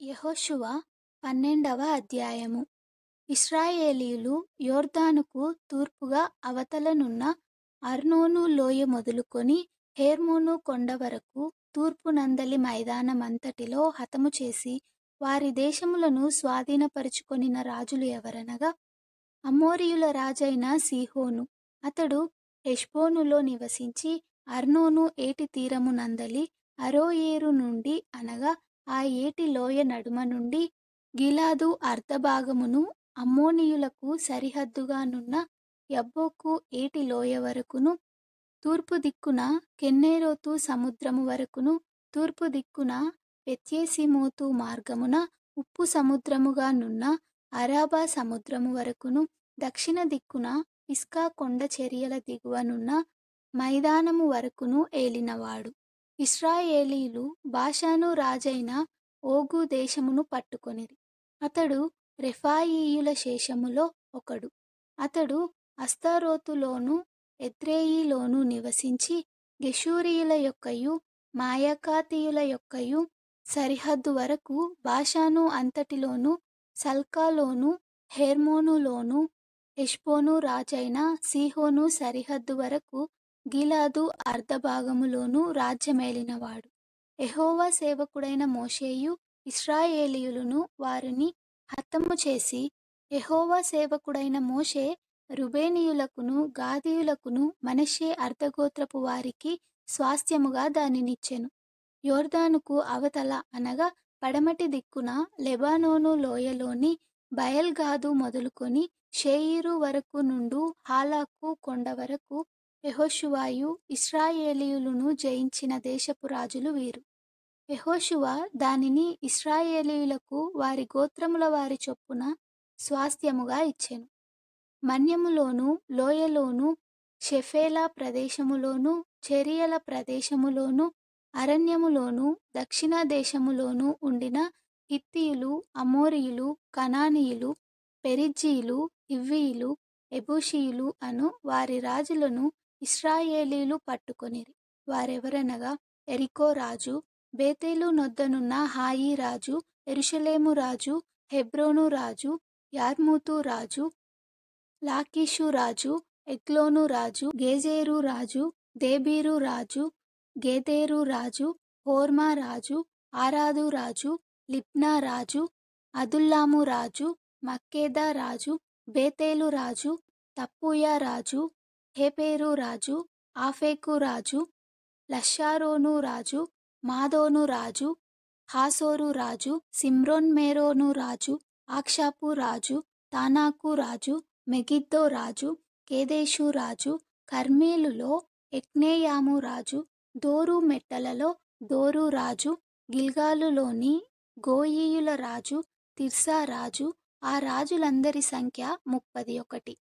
యెహోషువ 12వ అధ్యాయము. ఇశ్రాయేలీయులు యొర్దానుకు తూర్పుగా అవతలనున్న అర్నోను లోయ మొదలుకొని హెర్మోను కొండ వరకు తూర్పునందలి మైదానమంతటిలో హతము చేసి వారి దేశములను స్వాధీనపరచుకొనిన రాజులు ఎవరనగా, అమోరీయుల రాజైన సీహోను. అతడు హెష్బోనులో నివసించి అర్నోను ఏటి తీరమునందలి అరోయేరు నుండి అనగా ఆ ఏటి లోయ నడుమ నుండి గిలాదు అర్ధభాగమును, అమ్మోనీయులకు సరిహద్దుగానున్న యబ్బోకు ఏటి లోయ వరకును, తూర్పు దిక్కున కెన్నెరోతు సముద్రము వరకును, తూర్పు దిక్కున బెత్యేషీమోతు మార్గమున ఉప్పు సముద్రముగానున్న అరాబా సముద్రము వరకును, దక్షిణ దిక్కున పిస్గా కొండ చరియల దిగువనున్న మైదానము వరకును ఏలినవాడు. ఇశ్రాయేలీయులు బాషాను రాజైన ఓగు దేశమును పట్టుకొనిరి. అతడు రెఫాయీయుల శేషములో ఒకడు. అతడు అస్తారోతులోను ఎద్రెయిలోను నివసించి గెషూరీయుల యొక్కయు మాయకాతీయుల యొక్కయు సరిహద్దు వరకు బాషాను అంతటిలోను సల్కాలోను హెర్మోనులోను హెష్బోను రాజైన సీహోను సరిహద్దు వరకు గిలాదు అర్ధభాగములోను రాజ్యమేలినవాడు. యెహోవా సేవకుడైన మోషేయు ఇశ్రాయేలీయులను వారిని హతము చేసి, యెహోవా సేవకుడైన మోషే రుబేనీయులకును గాదీయులకును మనష్షే అర్ధగోత్రపు వారికి స్వాస్థ్యముగా దానినిచ్చెను. యొర్దానుకు అవతల అనగా పడమటి దిక్కున లెబానోను లోయలోని బయల్గాదు మొదలుకొని షేయీరు వరకు నుండు హాలాకు కొండ వరకు యెహోషువయు ఇశ్రాయేలీయులను జయించిన దేశపు రాజులు వీరు. యెహోషువ దానిని ఇశ్రాయేలీయులకు వారి గోత్రముల వారి చొప్పున స్వాస్థ్యముగా ఇచ్చెను. మన్యములోను లోయలోను షెఫేలా ప్రదేశములోను చెరియల ప్రదేశములోను అరణ్యములోను దక్షిణ దేశములోను ఉండిన హిత్తీయులు, అమోరీయులు, కనానీయులు, పెరిజ్జీయులు, హివ్వీయులు, ఎబూషీయులు అను వారి రాజులను ఇశ్రాయేలీయులు పట్టుకొనిరి. వారెవరనగా యెరికో రాజు, బేతేలు నొద్దనున్న హాయి రాజు, యెరూషలేము రాజు, హెబ్రోను రాజు, యార్మూతు రాజు, లాకీషు రాజు, ఎగ్లోను రాజు, గేజెరు రాజు, దెబీరు రాజు, గెదెరు రాజు, హోర్మా రాజు, ఆరాదు రాజు, లిబ్నా రాజు, అదుల్లాము రాజు, మక్కేదా రాజు, బేతేలు రాజు, తప్పూయ రాజు, హేపెరు రాజు, ఆఫెకు రాజు, లషారోను రాజు, మాదోను రాజు, హాసోరు రాజు, సిమ్రోన్మెరోను రాజు, ఆక్షాపు రాజు, తానాకు రాజు, మెగిద్దో రాజు, కేదెషు రాజు, కర్మెలులో యెక్నెయాము రాజు, దోరు మెట్టలలో దోరు రాజు, గిల్గాలులోని గోయీయుల రాజు, తిర్సా రాజు. ఆ రాజులందరి సంఖ్య 31.